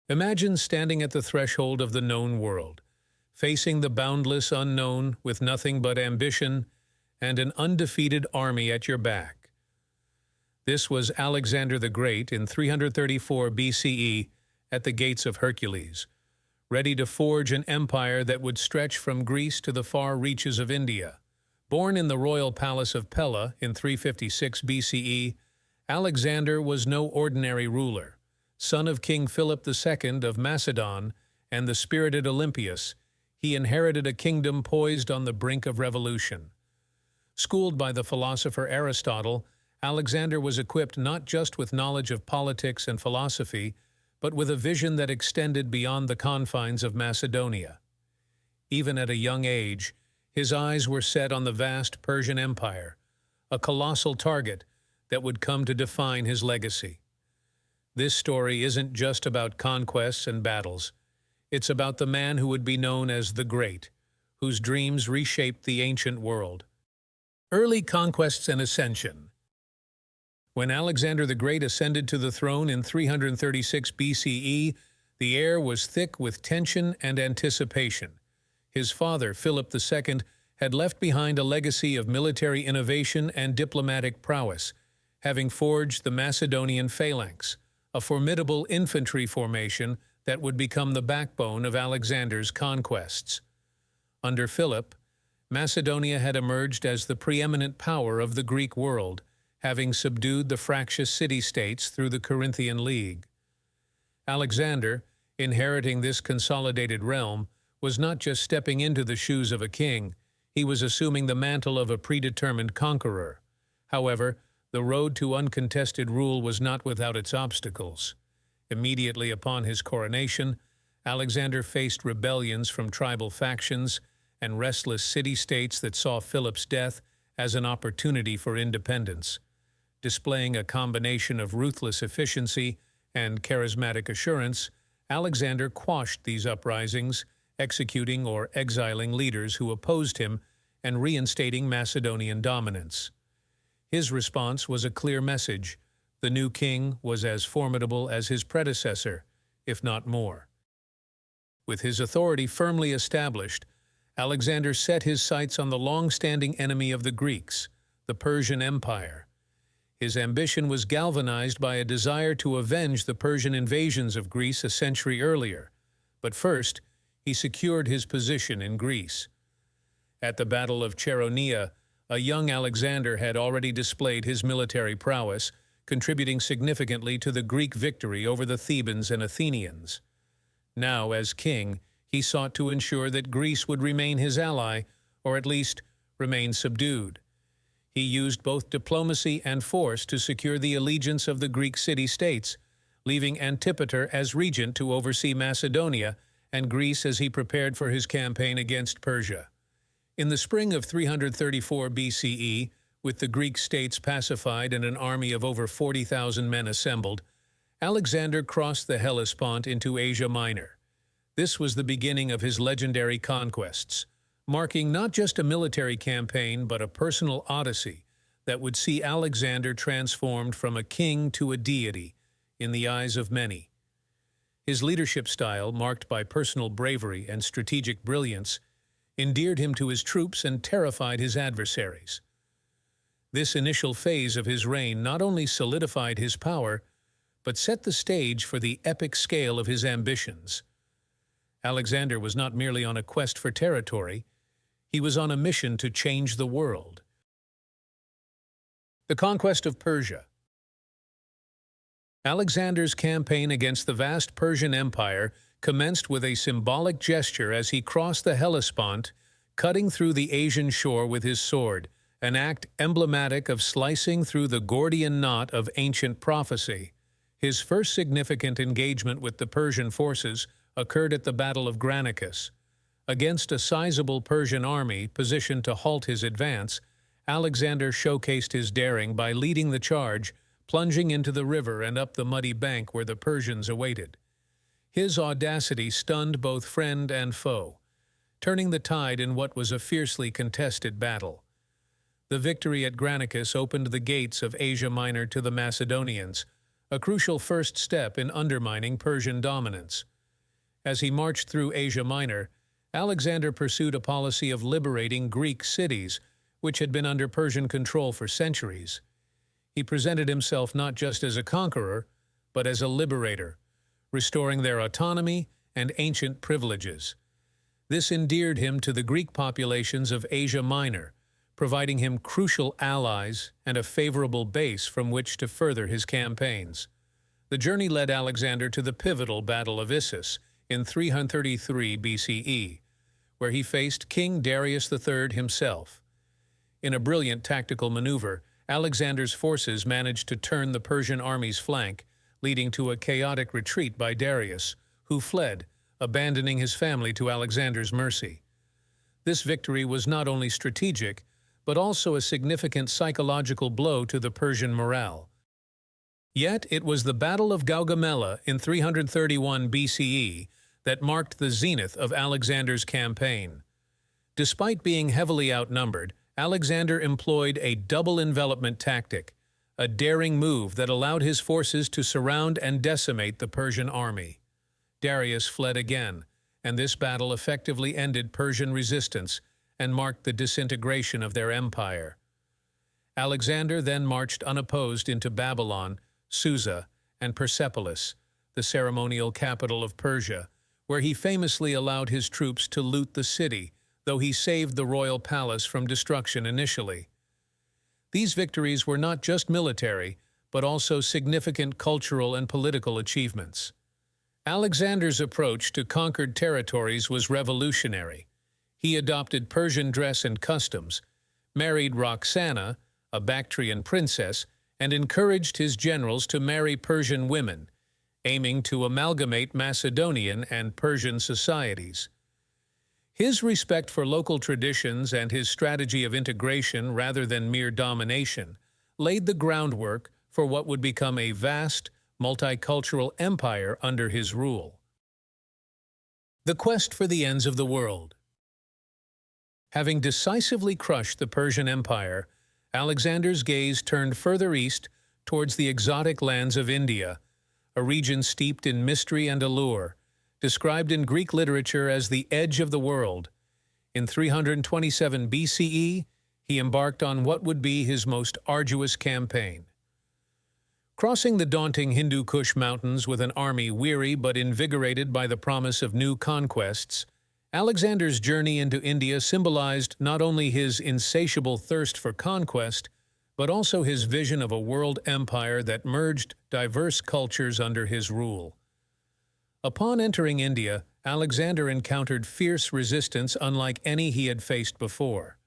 Imagine standing at the threshold of the known world, facing the boundless unknown with nothing but ambition and an undefeated army at your back. This was Alexander the Great in 334 BCE at the gates of Hercules, ready to forge an empire that would stretch from Greece to the far reaches of India. Born in the royal palace of Pella in 356 BCE, Alexander was no ordinary ruler. Son of King Philip II of Macedon and the spirited Olympias, he inherited a kingdom poised on the brink of revolution. Schooled by the philosopher Aristotle, Alexander was equipped not just with knowledge of politics and philosophy, but with a vision that extended beyond the confines of Macedonia. Even at a young age, his eyes were set on the vast Persian Empire, a colossal target that would come to define his legacy. This story isn't just about conquests and battles. It's about the man who would be known as the Great, whose dreams reshaped the ancient world. Early conquests and ascension. When Alexander the Great ascended to the throne in 336 BCE, the air was thick with tension and anticipation. His father, Philip II, had left behind a legacy of military innovation and diplomatic prowess, having forged the Macedonian phalanx, a formidable infantry formation that would become the backbone of Alexander's conquests. Under Philip, Macedonia had emerged as the preeminent power of the Greek world, having subdued the fractious city-states through the Corinthian League. Alexander, inheriting this consolidated realm, was not just stepping into the shoes of a king, he was assuming the mantle of a predetermined conqueror. However, the road to uncontested rule was not without its obstacles. Immediately upon his coronation, Alexander faced rebellions from tribal factions and restless city-states that saw Philip's death as an opportunity for independence. Displaying a combination of ruthless efficiency and charismatic assurance, Alexander quashed these uprisings, executing or exiling leaders who opposed him and reinstating Macedonian dominance. His response was a clear message: the new king was as formidable as his predecessor, if not more. With his authority firmly established, Alexander set his sights on the long-standing enemy of the Greeks, the Persian Empire. His ambition was galvanized by a desire to avenge the Persian invasions of Greece a century earlier. But first, he secured his position in Greece. At the Battle of Chaeronea, a young Alexander had already displayed his military prowess, contributing significantly to the Greek victory over the Thebans and Athenians. Now, as king, he sought to ensure that Greece would remain his ally, or at least remain subdued. He used both diplomacy and force to secure the allegiance of the Greek city-states, leaving Antipater as regent to oversee Macedonia and Greece as he prepared for his campaign against Persia. In the spring of 334 BCE, with the Greek states pacified and an army of over 40,000 men assembled, Alexander crossed the Hellespont into Asia Minor. This was the beginning of his legendary conquests, marking not just a military campaign but a personal odyssey that would see Alexander transformed from a king to a deity in the eyes of many. His leadership style, marked by personal bravery and strategic brilliance, endeared him to his troops and terrified his adversaries. This initial phase of his reign not only solidified his power, but set the stage for the epic scale of his ambitions. Alexander was not merely on a quest for territory, he was on a mission to change the world. The conquest of Persia. Alexander's campaign against the vast Persian Empire commenced with a symbolic gesture as he crossed the Hellespont, cutting through the Asian shore with his sword, an act emblematic of slicing through the Gordian knot of ancient prophecy. His first significant engagement with the Persian forces occurred at the Battle of Granicus. Against a sizable Persian army positioned to halt his advance, Alexander showcased his daring by leading the charge, plunging into the river and up the muddy bank where the Persians awaited. His audacity stunned both friend and foe, turning the tide in what was a fiercely contested battle. The victory at Granicus opened the gates of Asia Minor to the Macedonians, a crucial first step in undermining Persian dominance. As he marched through Asia Minor, Alexander pursued a policy of liberating Greek cities, which had been under Persian control for centuries. He presented himself not just as a conqueror, but as a liberator, restoring their autonomy and ancient privileges. This endeared him to the Greek populations of Asia Minor, providing him crucial allies and a favorable base from which to further his campaigns. The journey led Alexander to the pivotal Battle of Issus in 333 BCE, where he faced King Darius III himself. In a brilliant tactical maneuver, Alexander's forces managed to turn the Persian army's flank, leading to a chaotic retreat by Darius, who fled, abandoning his family to Alexander's mercy. This victory was not only strategic, but also a significant psychological blow to the Persian morale. Yet it was the Battle of Gaugamela in 331 BCE that marked the zenith of Alexander's campaign. Despite being heavily outnumbered, Alexander employed a double envelopment tactic, a daring move that allowed his forces to surround and decimate the Persian army. Darius fled again, and this battle effectively ended Persian resistance and marked the disintegration of their empire. Alexander then marched unopposed into Babylon, Susa, and Persepolis, the ceremonial capital of Persia, where he famously allowed his troops to loot the city, though he saved the royal palace from destruction initially. These victories were not just military, but also significant cultural and political achievements. Alexander's approach to conquered territories was revolutionary. He adopted Persian dress and customs, married Roxana, a Bactrian princess, and encouraged his generals to marry Persian women, aiming to amalgamate Macedonian and Persian societies. His respect for local traditions and his strategy of integration rather than mere domination laid the groundwork for what would become a vast, multicultural empire under his rule. The quest for the ends of the world. Having decisively crushed the Persian Empire, Alexander's gaze turned further east towards the exotic lands of India, a region steeped in mystery and allure, described in Greek literature as the edge of the world. In 327 BCE, he embarked on what would be his most arduous campaign. Crossing the daunting Hindu Kush mountains with an army weary but invigorated by the promise of new conquests, Alexander's journey into India symbolized not only his insatiable thirst for conquest, but also his vision of a world empire that merged diverse cultures under his rule. Upon entering India, Alexander encountered fierce resistance unlike any he had faced before.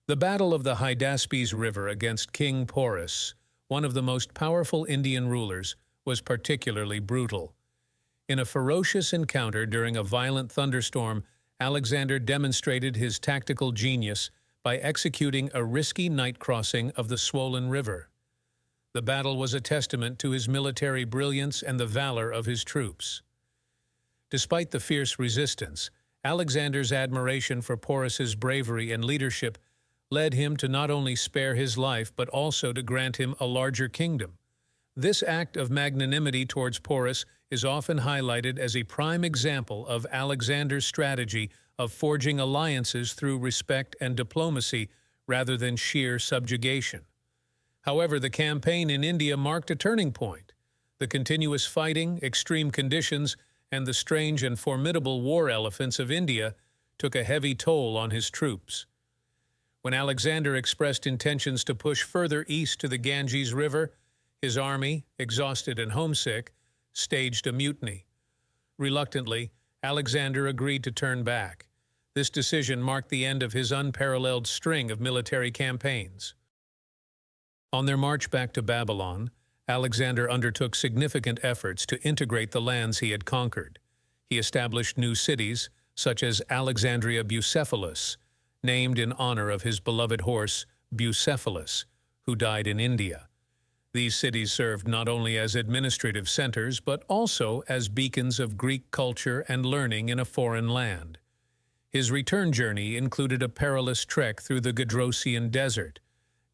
The Battle of the Hydaspes River against King Porus, one of the most powerful Indian rulers, was particularly brutal. In a ferocious encounter during a violent thunderstorm, Alexander demonstrated his tactical genius by executing a risky night crossing of the swollen river. The battle was a testament to his military brilliance and the valor of his troops. Despite the fierce resistance, Alexander's admiration for Porus's bravery and leadership led him to not only spare his life but also to grant him a larger kingdom. This act of magnanimity towards Porus is often highlighted as a prime example of Alexander's strategy of forging alliances through respect and diplomacy rather than sheer subjugation. However, the campaign in India marked a turning point. The continuous fighting, extreme conditions, and the strange and formidable war elephants of India took a heavy toll on his troops. When Alexander expressed intentions to push further east to the Ganges River, his army, exhausted and homesick, staged a mutiny. Reluctantly, Alexander agreed to turn back. This decision marked the end of his unparalleled string of military campaigns. On their march back to Babylon, Alexander undertook significant efforts to integrate the lands he had conquered. He established new cities, such as Alexandria Bucephalus, named in honor of his beloved horse Bucephalus, who died in India. These cities served not only as administrative centers, but also as beacons of Greek culture and learning in a foreign land. His return journey included a perilous trek through the Gedrosian Desert,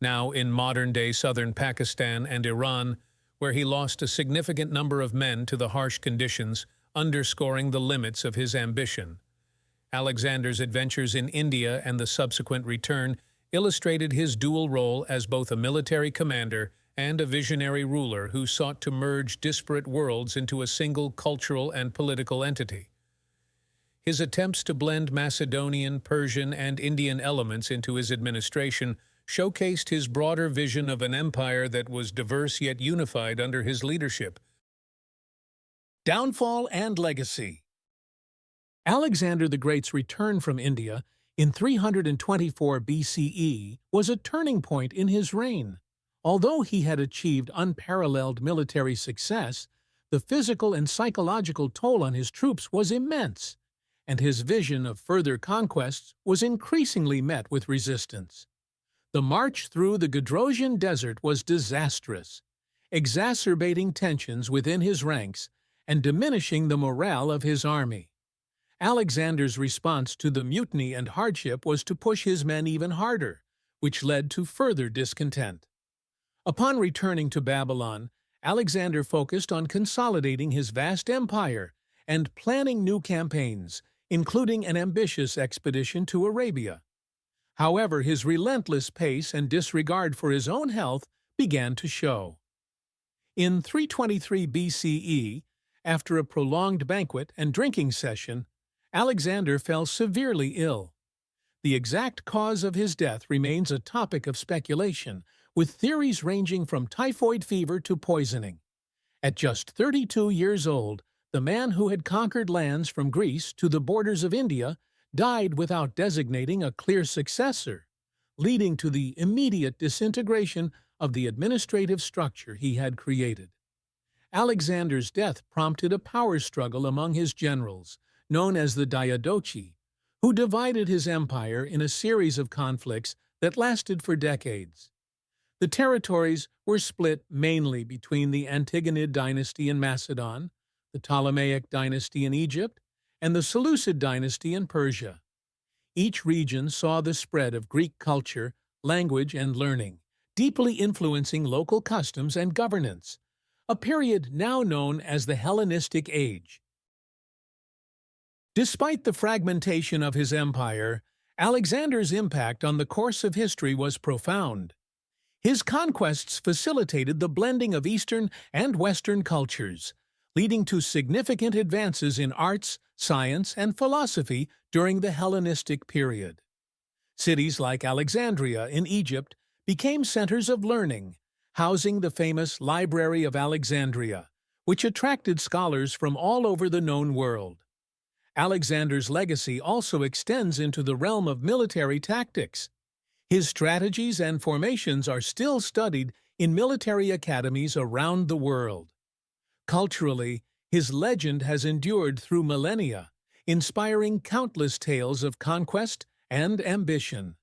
now in modern-day southern Pakistan and Iran, where he lost a significant number of men to the harsh conditions, underscoring the limits of his ambition. Alexander's adventures in India and the subsequent return illustrated his dual role as both a military commander and a visionary ruler who sought to merge disparate worlds into a single cultural and political entity. His attempts to blend Macedonian, Persian, and Indian elements into his administration showcased his broader vision of an empire that was diverse yet unified under his leadership. Downfall and legacy. Alexander the Great's return from India in 324 BCE was a turning point in his reign. Although he had achieved unparalleled military success, the physical and psychological toll on his troops was immense, and his vision of further conquests was increasingly met with resistance. The march through the Gedrosian Desert was disastrous, exacerbating tensions within his ranks and diminishing the morale of his army. Alexander's response to the mutiny and hardship was to push his men even harder, which led to further discontent. Upon returning to Babylon, Alexander focused on consolidating his vast empire and planning new campaigns, including an ambitious expedition to Arabia. However, his relentless pace and disregard for his own health began to show. In 323 BCE, after a prolonged banquet and drinking session, Alexander fell severely ill. The exact cause of his death remains a topic of speculation, with theories ranging from typhoid fever to poisoning. At just 32 years old, the man who had conquered lands from Greece to the borders of India died without designating a clear successor, leading to the immediate disintegration of the administrative structure he had created. Alexander's death prompted a power struggle among his generals, known as the Diadochi, who divided his empire in a series of conflicts that lasted for decades. The territories were split mainly between the Antigonid dynasty in Macedon, the Ptolemaic dynasty in Egypt, and the Seleucid dynasty in Persia. Each region saw the spread of Greek culture, language, and learning, deeply influencing local customs and governance, a period now known as the Hellenistic Age. Despite the fragmentation of his empire, Alexander's impact on the course of history was profound. His conquests facilitated the blending of Eastern and Western cultures, leading to significant advances in arts, science, and philosophy during the Hellenistic period. Cities like Alexandria in Egypt became centers of learning, housing the famous Library of Alexandria, which attracted scholars from all over the known world. Alexander's legacy also extends into the realm of military tactics. His strategies and formations are still studied in military academies around the world. Culturally, his legend has endured through millennia, inspiring countless tales of conquest and ambition.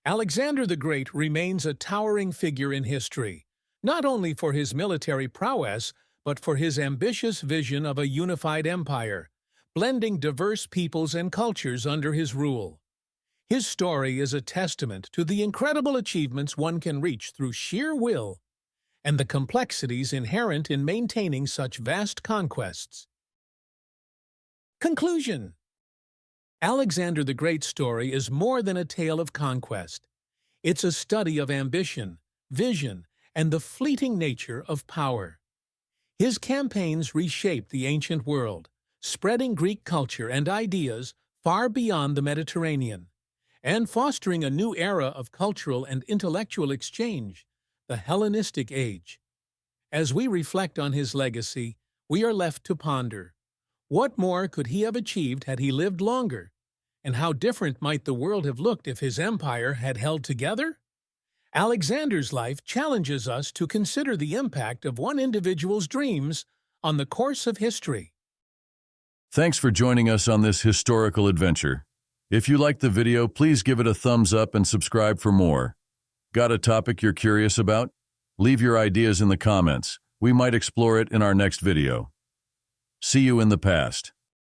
Alexander the Great remains a towering figure in history, not only for his military prowess, but for his ambitious vision of a unified empire, blending diverse peoples and cultures under his rule. His story is a testament to the incredible achievements one can reach through sheer will and the complexities inherent in maintaining such vast conquests. Conclusion. Alexander the Great's story is more than a tale of conquest. It's a study of ambition, vision, and the fleeting nature of power. His campaigns reshaped the ancient world, spreading Greek culture and ideas far beyond the Mediterranean, and fostering a new era of cultural and intellectual exchange, the Hellenistic Age. As we reflect on his legacy, we are left to ponder, what more could he have achieved had he lived longer? And how different might the world have looked if his empire had held together? Alexander's life challenges us to consider the impact of one individual's dreams on the course of history. Thanks for joining us on this historical adventure. If you liked the video, please give it a thumbs up and subscribe for more. Got a topic you're curious about? Leave your ideas in the comments. We might explore it in our next video. See you in the past.